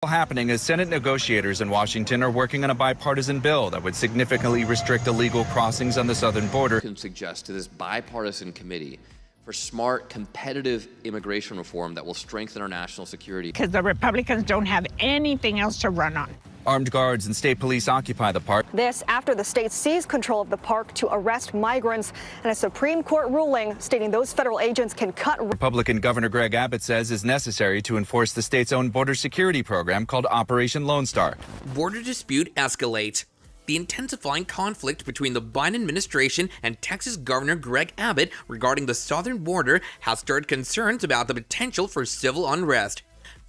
Happening as Senate negotiators in Washington are working on a bipartisan bill that would significantly restrict illegal crossings on the southern border. Can suggest to this bipartisan committee for smart, competitive immigration reform that will strengthen our national security. Because the Republicans don't have anything else to run on. Armed guards and state police occupy the park. This after the state seized control of the park to arrest migrants, and a Supreme Court ruling stating those federal agents can cut. Republican Governor Greg Abbott says is necessary to enforce the state's own border security program called Operation Lone Star. Border dispute escalates. The intensifying conflict between the Biden administration and Texas Governor Greg Abbott regarding the southern border has stirred concerns about the potential for civil unrest.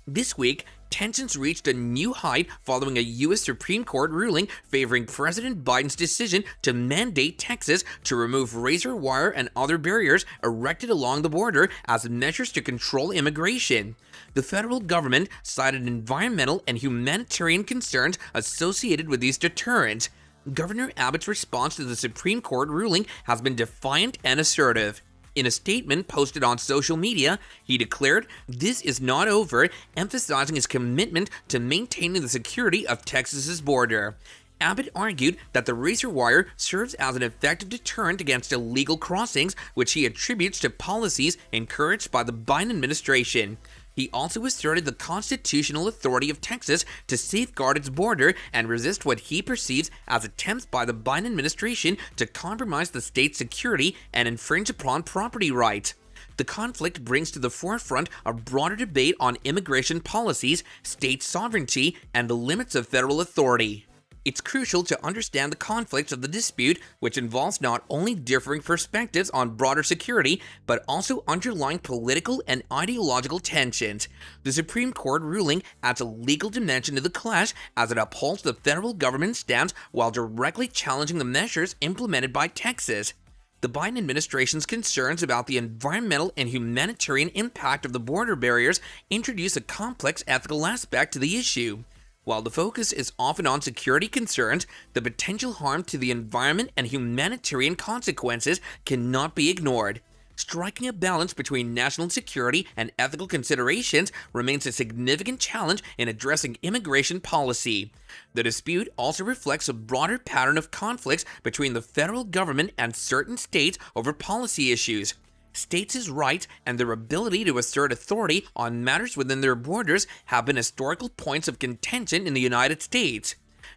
This week, tensions reached a new height following a U.S. Supreme Court ruling favoring President Biden's decision to mandate Texas to remove razor wire and other barriers erected along the border as measures to control immigration. The federal government cited environmental and humanitarian concerns associated with these deterrents. Governor Abbott's response to the Supreme Court ruling has been defiant and assertive. In a statement posted on social media, he declared, "This is not over," emphasizing his commitment to maintaining the security of Texas's border. Abbott argued that the razor wire serves as an effective deterrent against illegal crossings, which he attributes to policies encouraged by the Biden administration. He also asserted the constitutional authority of Texas to safeguard its border and resist what he perceives as attempts by the Biden administration to compromise the state's security and infringe upon property rights. The conflict brings to the forefront a broader debate on immigration policies, state sovereignty, and the limits of federal authority. It's crucial to understand the conflicts of the dispute, which involves not only differing perspectives on broader security, but also underlying political and ideological tensions. The Supreme Court ruling adds a legal dimension to the clash as it upholds the federal government's stance while directly challenging the measures implemented by Texas. The Biden administration's concerns about the environmental and humanitarian impact of the border barriers introduce a complex ethical aspect to the issue. While the focus is often on security concerns, the potential harm to the environment and humanitarian consequences cannot be ignored. Striking a balance between national security and ethical considerations remains a significant challenge in addressing immigration policy. The dispute also reflects a broader pattern of conflicts between the federal government and certain states over policy issues. States' rights and their ability to assert authority on matters within their borders have been historical points of contention in the United States.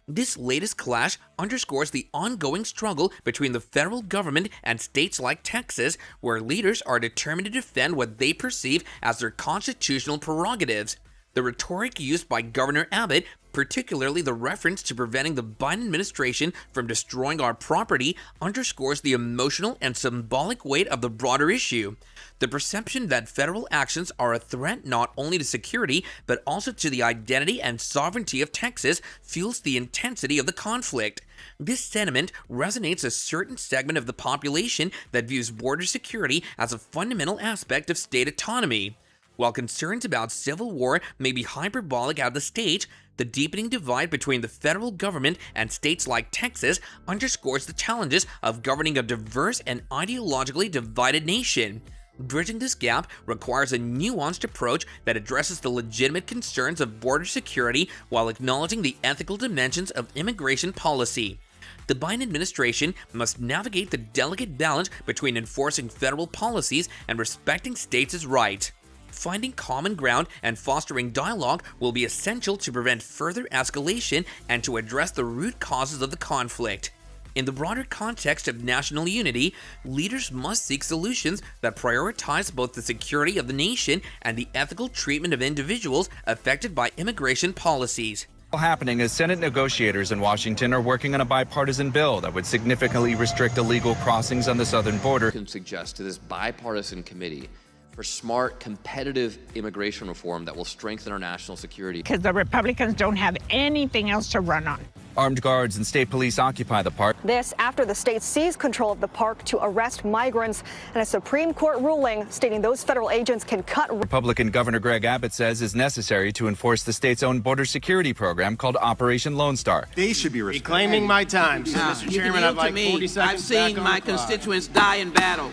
This latest clash underscores the ongoing struggle between the federal government and states like Texas, where leaders are determined to defend what they perceive as their constitutional prerogatives. The rhetoric used by Governor Abbott, particularly the reference to preventing the Biden administration from destroying our property, underscores the emotional and symbolic weight of the broader issue. The perception that federal actions are a threat not only to security, but also to the identity and sovereignty of Texas fuels the intensity of the conflict. This sentiment resonates a certain segment of the population that views border security as a fundamental aspect of state autonomy. While concerns about civil war may be hyperbolic at the stage, the deepening divide between the federal government and states like Texas underscores the challenges of governing a diverse and ideologically divided nation. Bridging this gap requires a nuanced approach that addresses the legitimate concerns of border security while acknowledging the ethical dimensions of immigration policy. The Biden administration must navigate the delicate balance between enforcing federal policies and respecting states' rights. Finding common ground and fostering dialogue will be essential to prevent further escalation and to address the root causes of the conflict. In the broader context of national unity, leaders must seek solutions that prioritize both the security of the nation and the ethical treatment of individuals affected by immigration policies. Happening as Senate negotiators in Washington are working on a bipartisan bill that would significantly restrict illegal crossings on the southern border. Can suggest to this bipartisan committee for smart, competitive immigration reform that will strengthen our national security. Because the Republicans don't have anything else to run on. Armed guards and state police occupy the park. This after the state seized control of the park to arrest migrants, and a Supreme Court ruling stating those federal agents can cut. Republican Governor Greg Abbott says is necessary to enforce the state's own border security program called Operation Lone Star. They should be respected. Reclaiming my time. So, Mr. Chairman, I'd like 40 seconds. I've seen my constituents die in battle.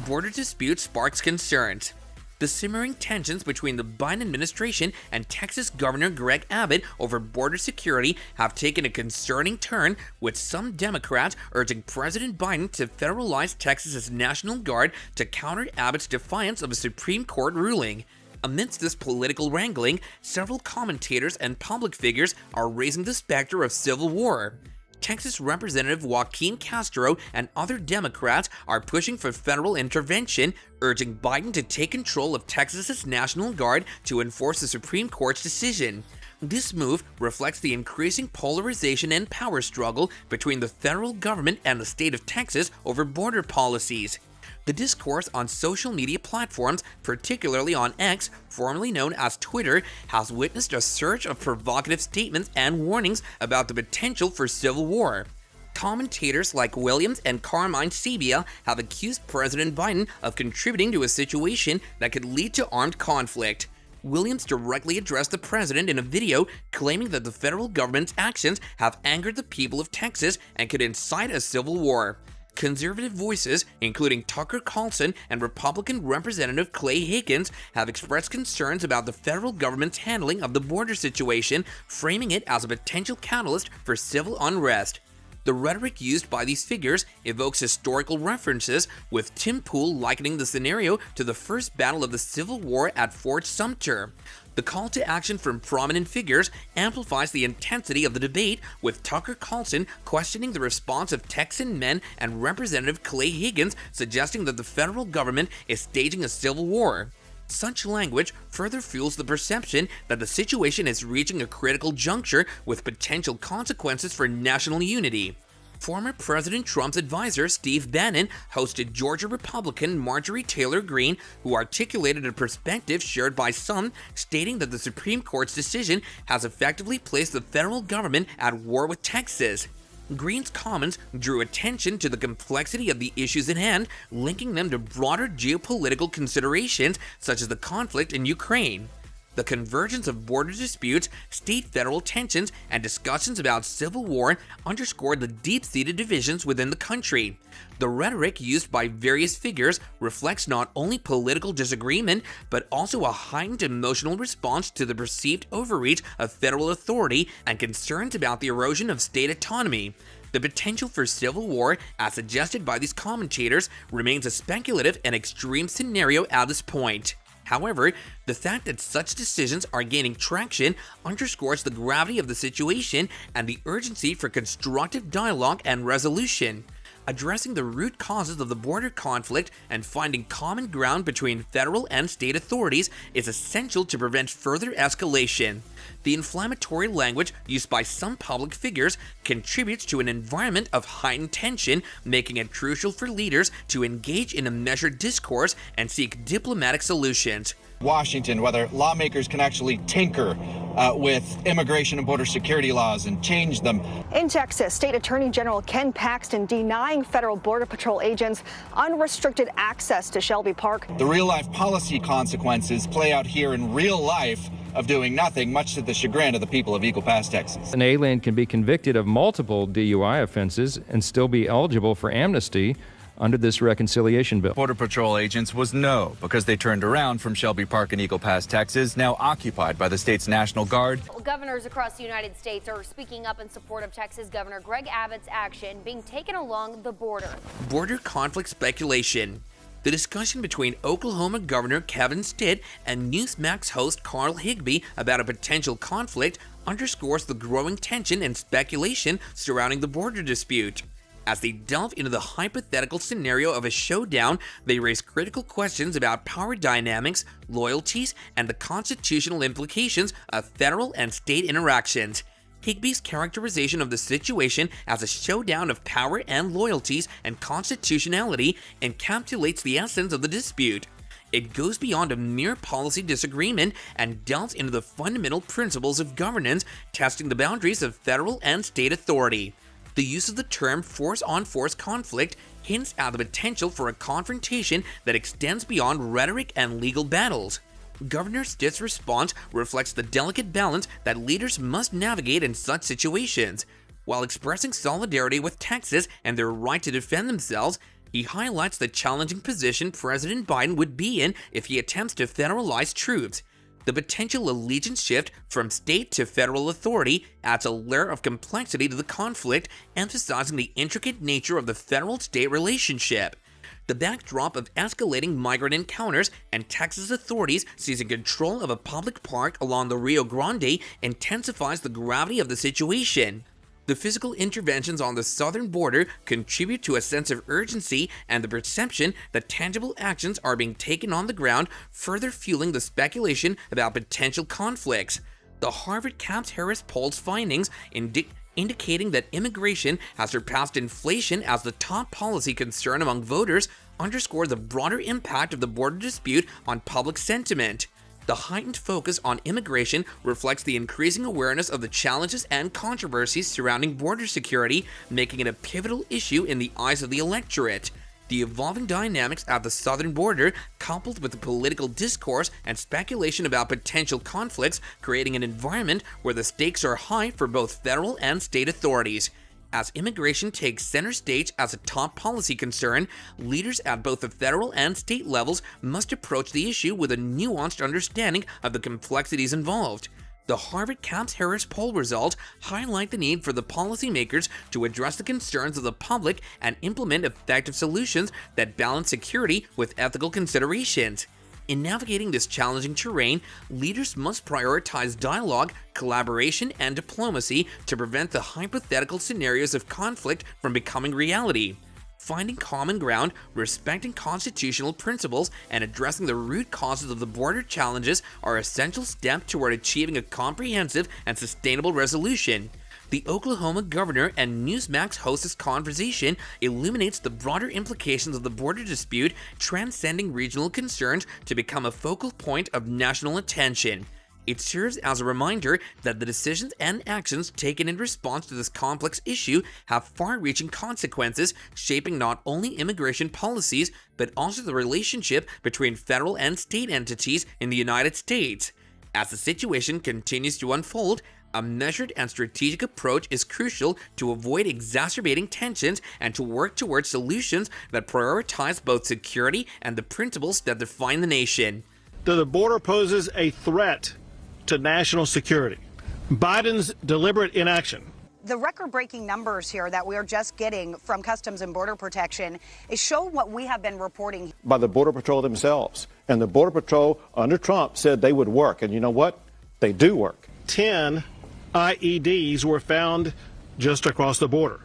Border dispute sparks concerns. The simmering tensions between the Biden administration and Texas Governor Greg Abbott over border security have taken a concerning turn, with some Democrats urging President Biden to federalize Texas's National Guard to counter Abbott's defiance of a Supreme Court ruling. Amidst this political wrangling, several commentators and public figures are raising the specter of civil war. Texas Representative Joaquin Castro and other Democrats are pushing for federal intervention, urging Biden to take control of Texas's National Guard to enforce the Supreme Court's decision. This move reflects the increasing polarization and power struggle between the federal government and the state of Texas over border policies. The discourse on social media platforms, particularly on X, formerly known as Twitter, has witnessed a surge of provocative statements and warnings about the potential for civil war. Commentators like Williams and Carmine Sabia have accused President Biden of contributing to a situation that could lead to armed conflict. Williams directly addressed the president in a video, claiming that the federal government's actions have angered the people of Texas and could incite a civil war. Conservative voices, including Tucker Carlson and Republican Representative Clay Higgins, have expressed concerns about the federal government's handling of the border situation, framing it as a potential catalyst for civil unrest. The rhetoric used by these figures evokes historical references, with Tim Pool likening the scenario to the first battle of the Civil War at Fort Sumter. The call to action from prominent figures amplifies the intensity of the debate, with Tucker Carlson questioning the response of Texan men and Representative Clay Higgins suggesting that the federal government is staging a civil war. Such language further fuels the perception that the situation is reaching a critical juncture with potential consequences for national unity. Former President Trump's advisor, Steve Bannon, hosted Georgia Republican Marjorie Taylor Greene, who articulated a perspective shared by some, stating that the Supreme Court's decision has effectively placed the federal government at war with Texas. Greene's comments drew attention to the complexity of the issues at hand, linking them to broader geopolitical considerations such as the conflict in Ukraine. The convergence of border disputes, state-federal tensions, and discussions about civil war underscored the deep-seated divisions within the country. The rhetoric used by various figures reflects not only political disagreement, but also a heightened emotional response to the perceived overreach of federal authority and concerns about the erosion of state autonomy. The potential for civil war, as suggested by these commentators, remains a speculative and extreme scenario at this point. However, the fact that such decisions are gaining traction underscores the gravity of the situation and the urgency for constructive dialogue and resolution. Addressing the root causes of the border conflict and finding common ground between federal and state authorities is essential to prevent further escalation. The inflammatory language used by some public figures contributes to an environment of heightened tension, making it crucial for leaders to engage in a measured discourse and seek diplomatic solutions. Washington, whether lawmakers can actually tinker with immigration and border security laws and change them. In Texas, State Attorney General Ken Paxton denying federal Border Patrol agents unrestricted access to Shelby Park. The real-life policy consequences play out here in real life of doing nothing, much to the chagrin of the people of Eagle Pass, Texas. An alien can be convicted of multiple DUI offenses and still be eligible for amnesty under this reconciliation bill. Border Patrol agents was no, because they turned around from Shelby Park in Eagle Pass, Texas, now occupied by the state's National Guard. Governors across the United States are speaking up in support of Texas Governor Greg Abbott's action being taken along the border. Border conflict speculation. The discussion between Oklahoma Governor Kevin Stitt and Newsmax host Carl Higbee about a potential conflict underscores the growing tension and speculation surrounding the border dispute. As they delve into the hypothetical scenario of a showdown, they raise critical questions about power dynamics, loyalties, and the constitutional implications of federal and state interactions. Higbee's characterization of the situation as a showdown of power and loyalties and constitutionality encapsulates the essence of the dispute. It goes beyond a mere policy disagreement and delves into the fundamental principles of governance, testing the boundaries of federal and state authority. The use of the term force-on-force conflict hints at the potential for a confrontation that extends beyond rhetoric and legal battles. Governor Stitt's response reflects the delicate balance that leaders must navigate in such situations. While expressing solidarity with Texas and their right to defend themselves, He highlights the challenging position President Biden would be in if he attempts to federalize troops. The potential allegiance shift from state to federal authority adds a layer of complexity to the conflict, emphasizing the intricate nature of the federal-state relationship. The backdrop of escalating migrant encounters and Texas authorities seizing control of a public park along the Rio Grande intensifies the gravity of the situation. The physical interventions on the southern border contribute to a sense of urgency and the perception that tangible actions are being taken on the ground, further fueling the speculation about potential conflicts. The Harvard Capps-Harris poll's findings indicating that immigration has surpassed inflation as the top policy concern among voters underscore the broader impact of the border dispute on public sentiment. The heightened focus on immigration reflects the increasing awareness of the challenges and controversies surrounding border security, making it a pivotal issue in the eyes of the electorate. The evolving dynamics at the southern border, coupled with the political discourse and speculation about potential conflicts, creating an environment where the stakes are high for both federal and state authorities. As immigration takes center stage as a top policy concern, leaders at both the federal and state levels must approach the issue with a nuanced understanding of the complexities involved. The Harvard Capps-Harris poll results highlight the need for the policymakers to address the concerns of the public and implement effective solutions that balance security with ethical considerations. In navigating this challenging terrain, leaders must prioritize dialogue, collaboration, and diplomacy to prevent the hypothetical scenarios of conflict from becoming reality. Finding common ground, respecting constitutional principles, and addressing the root causes of the border challenges are essential steps toward achieving a comprehensive and sustainable resolution. The Oklahoma governor and Newsmax host's conversation illuminates the broader implications of the border dispute, transcending regional concerns to become a focal point of national attention. It serves as a reminder that the decisions and actions taken in response to this complex issue have far-reaching consequences, shaping not only immigration policies, but also the relationship between federal and state entities in the United States. As the situation continues to unfold, a measured and strategic approach is crucial to avoid exacerbating tensions and to work towards solutions that prioritize both security and the principles that define the nation. The border poses a threat to national security. Biden's deliberate inaction. The record-breaking numbers here that we are just getting from Customs and Border Protection is show what we have been reporting. By the Border Patrol themselves. And the Border Patrol under Trump said they would work. And you know what? They do work. 10 IEDs were found just across the border.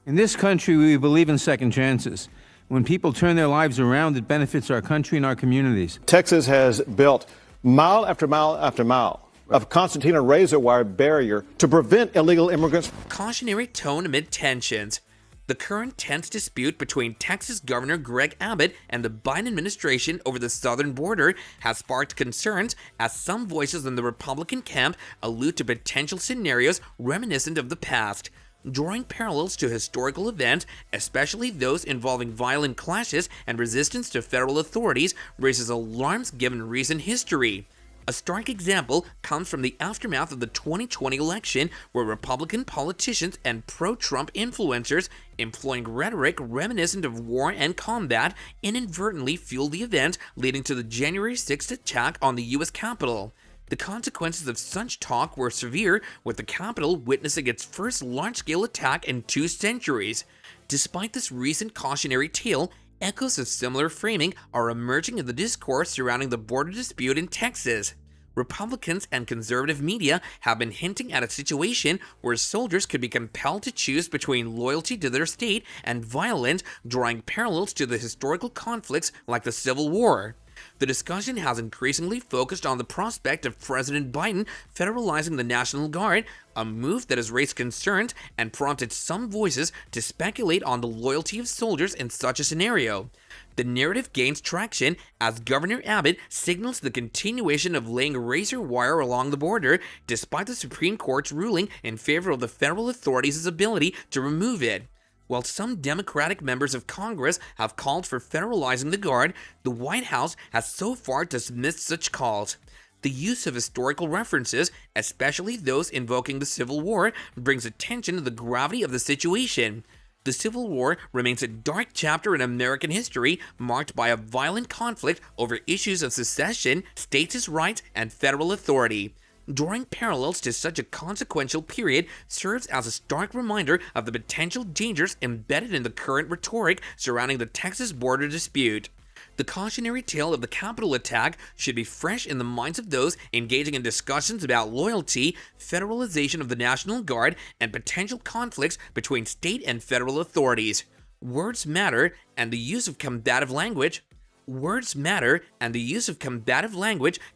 In this country, we believe in second chances. When people turn their lives around, it benefits our country and our communities. Texas has built mile after mile after mile of concertina razor wire barrier to prevent illegal immigrants. Cautionary tone amid tensions. The current tense dispute between Texas Governor Greg Abbott and the Biden administration over the southern border has sparked concerns as some voices in the Republican camp allude to potential scenarios reminiscent of the past, drawing parallels to historical events, especially those involving violent clashes and resistance to federal authorities, raises alarms given recent history. A stark example comes from the aftermath of the 2020 election, where Republican politicians and pro-Trump influencers, employing rhetoric reminiscent of war and combat, inadvertently fueled the event leading to the January 6th attack on the U.S. Capitol. The consequences of such talk were severe, with the Capitol witnessing its first large-scale attack in 2 centuries. Despite this recent cautionary tale, echoes of similar framing are emerging in the discourse surrounding the border dispute in Texas. Republicans and conservative media have been hinting at a situation where soldiers could be compelled to choose between loyalty to their state and violence, drawing parallels to the historical conflicts like the Civil War. The discussion has increasingly focused on the prospect of President Biden federalizing the National Guard, a move that has raised concerns and prompted some voices to speculate on the loyalty of soldiers in such a scenario. The narrative gains traction as Governor Abbott signals the continuation of laying razor wire along the border, despite the Supreme Court's ruling in favor of the federal authorities' ability to remove it. While some Democratic members of Congress have called for federalizing the Guard, the White House has so far dismissed such calls. The use of historical references, especially those invoking the Civil War, brings attention to the gravity of the situation. The Civil War remains a dark chapter in American history marked by a violent conflict over issues of secession, states' rights, and federal authority. Drawing parallels to such a consequential period serves as a stark reminder of the potential dangers embedded in the current rhetoric surrounding the Texas border dispute. The cautionary tale of the Capitol attack should be fresh in the minds of those engaging in discussions about loyalty, federalization of the National Guard, and potential conflicts between state and federal authorities. Words matter, and the use of combative language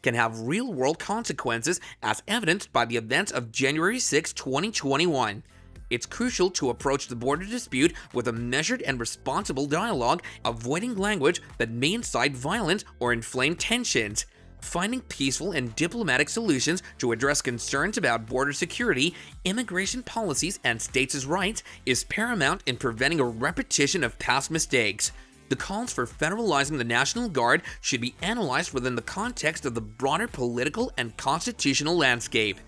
can have real-world consequences, as evidenced by the events of January 6, 2021. It's crucial to approach the border dispute with a measured and responsible dialogue, avoiding language that may incite violence or inflame tensions. Finding peaceful and diplomatic solutions to address concerns about border security, immigration policies, and states' rights is paramount in preventing a repetition of past mistakes. The calls for federalizing the National Guard should be analyzed within the context of the broader political and constitutional landscape.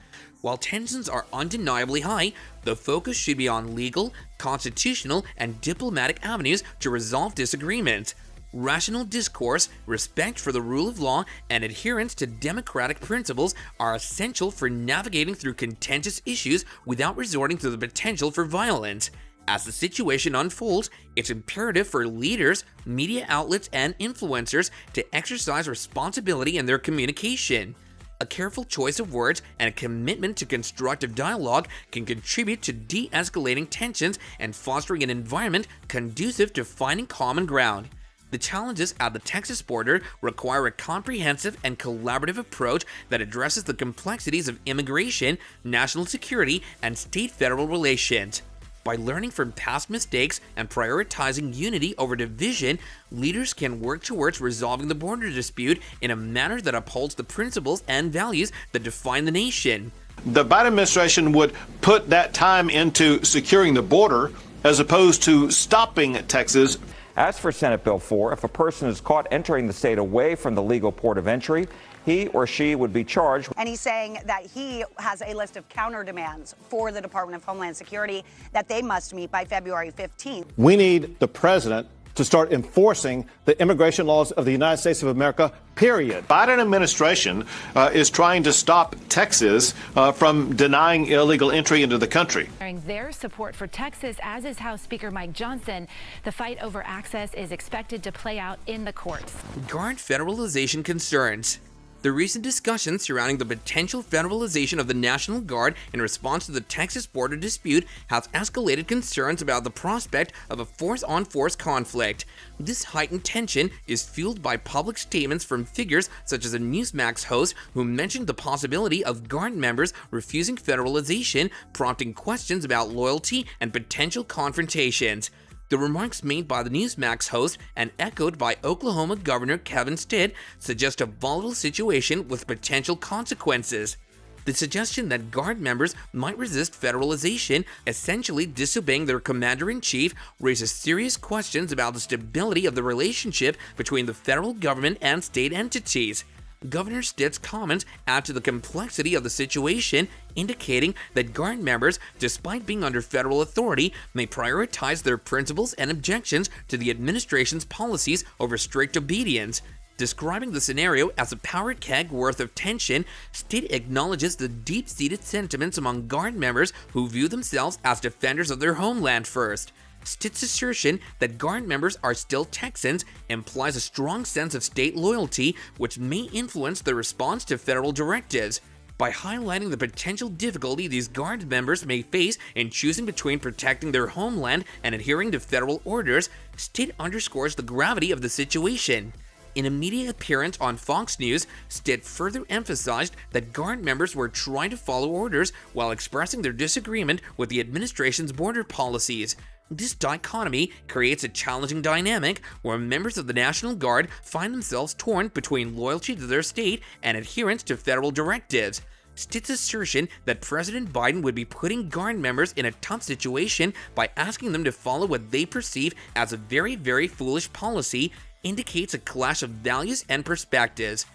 While tensions are undeniably high, the focus should be on legal, constitutional, and diplomatic avenues to resolve disagreements. Rational discourse, respect for the rule of law, and adherence to democratic principles are essential for navigating through contentious issues without resorting to the potential for violence. As the situation unfolds, it's imperative for leaders, media outlets, and influencers to exercise responsibility in their communication. A careful choice of words and a commitment to constructive dialogue can contribute to de-escalating tensions and fostering an environment conducive to finding common ground. The challenges at the Texas border require a comprehensive and collaborative approach that addresses the complexities of immigration, national security, and state-federal relations. By learning from past mistakes and prioritizing unity over division, leaders can work towards resolving the border dispute in a manner that upholds the principles and values that define the nation. The Biden administration would put that time into securing the border as opposed to stopping Texas. As for Senate Bill 4, if a person is caught entering the state away from the legal port of entry, he or she would be charged. And he's saying that he has a list of counter demands for the Department of Homeland Security that they must meet by February 15th. We need the president to start enforcing the immigration laws of the United States of America, period. Biden administration is trying to stop Texas from denying illegal entry into the country. Their support for Texas, as is House Speaker Mike Johnson. The fight over access is expected to play out in the courts. Guard federalization concerns. The recent discussions surrounding the potential federalization of the National Guard in response to the Texas border dispute has escalated concerns about the prospect of a force-on-force conflict. This heightened tension is fueled by public statements from figures such as a Newsmax host who mentioned the possibility of Guard members refusing federalization, prompting questions about loyalty and potential confrontations. The remarks made by the Newsmax host and echoed by Oklahoma Governor Kevin Stitt suggest a volatile situation with potential consequences. The suggestion that Guard members might resist federalization, essentially disobeying their commander-in-chief, raises serious questions about the stability of the relationship between the federal government and state entities. Governor Stitt's comments add to the complexity of the situation, indicating that Guard members, despite being under federal authority, may prioritize their principles and objections to the administration's policies over strict obedience. Describing the scenario as a power keg worth of tension, Stitt acknowledges the deep-seated sentiments among Guard members who view themselves as defenders of their homeland first. Stitt's assertion that Guard members are still Texans implies a strong sense of state loyalty, which may influence their response to federal directives. By highlighting the potential difficulty these Guard members may face in choosing between protecting their homeland and adhering to federal orders, Stitt underscores the gravity of the situation. In a media appearance on Fox News, Stitt further emphasized that Guard members were trying to follow orders while expressing their disagreement with the administration's border policies. This dichotomy creates a challenging dynamic where members of the National Guard find themselves torn between loyalty to their state and adherence to federal directives. Stitt's assertion that President Biden would be putting Guard members in a tough situation by asking them to follow what they perceive as a very, very foolish policy indicates a clash of values and perspectives.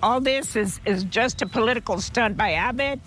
All this is just a political stunt by Abbott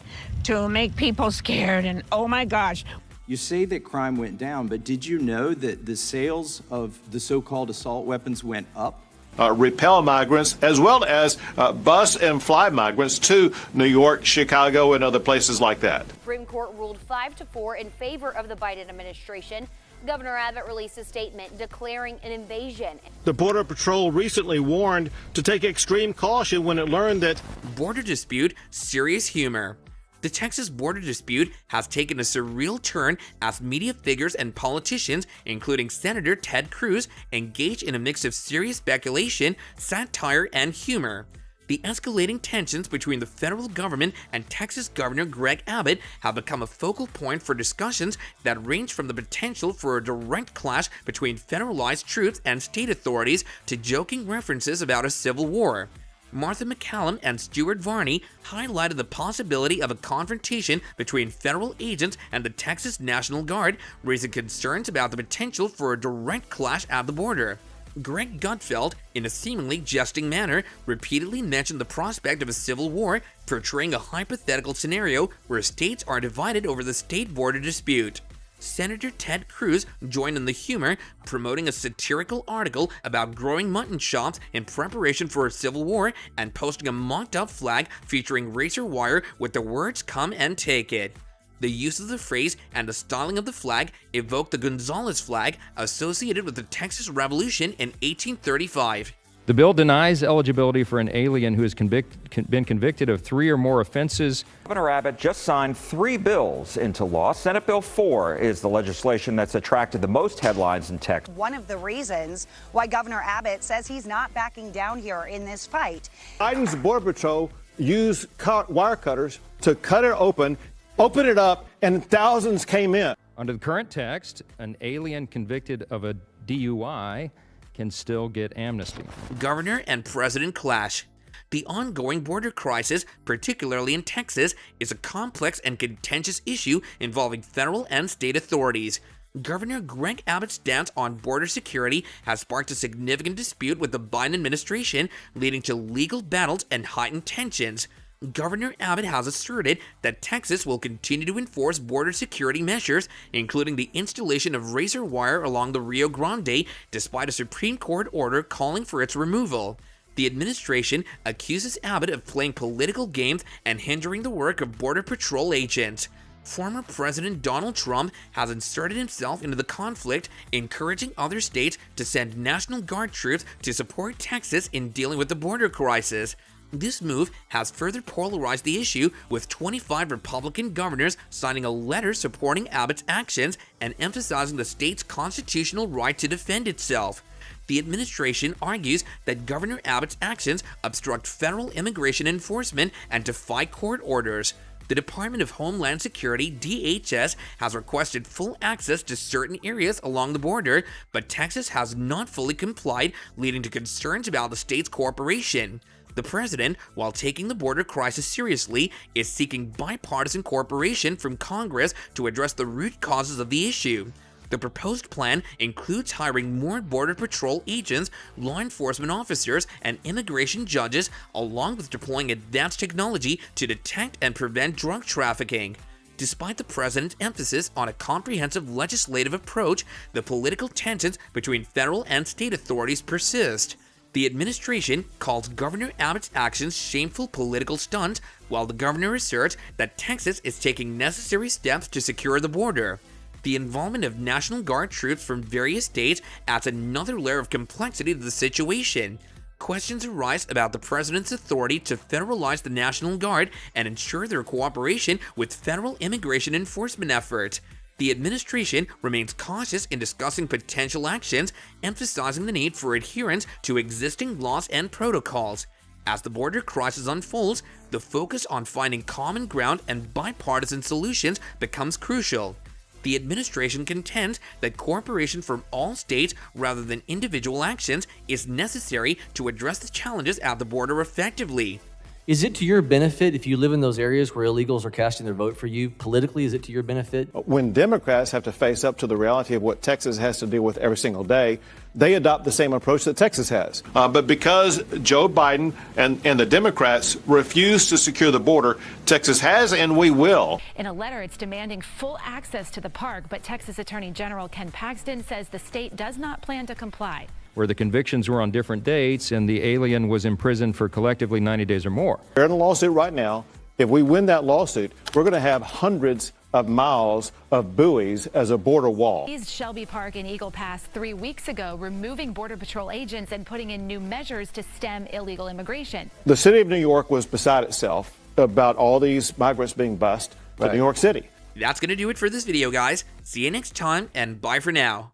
to make people scared, and oh my gosh. You say that crime went down, but did you know that the sales of the so-called assault weapons went up? Repel migrants as well as bus and fly migrants to New York, Chicago, and other places like that. The Supreme Court ruled 5-4 in favor of the Biden administration. Governor Abbott released a statement declaring an invasion. The Border Patrol recently warned to take extreme caution when it learned that border dispute, serious humor. The Texas border dispute has taken a surreal turn as media figures and politicians, including Senator Ted Cruz, engage in a mix of serious speculation, satire, and humor. The escalating tensions between the federal government and Texas Governor Greg Abbott have become a focal point for discussions that range from the potential for a direct clash between federalized troops and state authorities to joking references about a civil war. Martha McCallum and Stuart Varney highlighted the possibility of a confrontation between federal agents and the Texas National Guard, raising concerns about the potential for a direct clash at the border. Greg Gutfeld, in a seemingly jesting manner, repeatedly mentioned the prospect of a civil war, portraying a hypothetical scenario where states are divided over the state border dispute. Senator Ted Cruz joined in the humor, promoting a satirical article about growing mutton shops in preparation for a civil war and posting a mocked-up flag featuring razor wire with the words "Come and take it." The use of the phrase and the styling of the flag evoked the Gonzales flag associated with the Texas Revolution in 1835. The bill denies eligibility for an alien who has been convicted of 3 or more offenses. Governor Abbott just signed 3 bills into law. Senate Bill 4 is the legislation that's attracted the most headlines in Texas. One of the reasons why Governor Abbott says he's not backing down here in this fight. Biden's Border Patrol used wire cutters to cut it open it up, and thousands came in. Under the current text, an alien convicted of a DUI can still get amnesty. Governor and president clash. The ongoing border crisis, particularly in Texas, is a complex and contentious issue involving federal and state authorities. Governor Greg Abbott's stance on border security has sparked a significant dispute with the Biden administration, leading to legal battles and heightened tensions. Governor Abbott has asserted that Texas will continue to enforce border security measures, including the installation of razor wire along the Rio Grande, despite a Supreme Court order calling for its removal. The administration accuses Abbott of playing political games and hindering the work of Border Patrol agents. Former President Donald Trump has inserted himself into the conflict, encouraging other states to send National Guard troops to support Texas in dealing with the border crisis. This move has further polarized the issue, with 25 Republican governors signing a letter supporting Abbott's actions and emphasizing the state's constitutional right to defend itself. The administration argues that Governor Abbott's actions obstruct federal immigration enforcement and defy court orders. The Department of Homeland Security, DHS, has requested full access to certain areas along the border, but Texas has not fully complied, leading to concerns about the state's cooperation. The president, while taking the border crisis seriously, is seeking bipartisan cooperation from Congress to address the root causes of the issue. The proposed plan includes hiring more Border Patrol agents, law enforcement officers, and immigration judges, along with deploying advanced technology to detect and prevent drug trafficking. Despite the president's emphasis on a comprehensive legislative approach, the political tensions between federal and state authorities persist. The administration calls Governor Abbott's actions shameful political stunts, while the governor asserts that Texas is taking necessary steps to secure the border. The involvement of National Guard troops from various states adds another layer of complexity to the situation. Questions arise about the president's authority to federalize the National Guard and ensure their cooperation with federal immigration enforcement efforts. The administration remains cautious in discussing potential actions, emphasizing the need for adherence to existing laws and protocols. As the border crisis unfolds, the focus on finding common ground and bipartisan solutions becomes crucial. The administration contends that cooperation from all states rather than individual actions is necessary to address the challenges at the border effectively. Is it to your benefit if you live in those areas where illegals are casting their vote for you? Politically, is it to your benefit? When Democrats have to face up to the reality of what Texas has to deal with every single day, they adopt the same approach that Texas has. But because Joe Biden and the Democrats refuse to secure the border, Texas has and we will. In a letter, it's demanding full access to the park, but Texas Attorney General Ken Paxton says the state does not plan to comply. Where the convictions were on different dates and the alien was imprisoned for collectively 90 days or more. We're in a lawsuit right now. If we win that lawsuit, we're going to have hundreds of miles of buoys as a border wall. Seized Shelby Park in Eagle Pass 3 weeks ago, removing Border Patrol agents and putting in new measures to stem illegal immigration. The city of New York was beside itself about all these migrants being bused to New York City. That's going to do it for this video, guys. See you next time, and bye for now.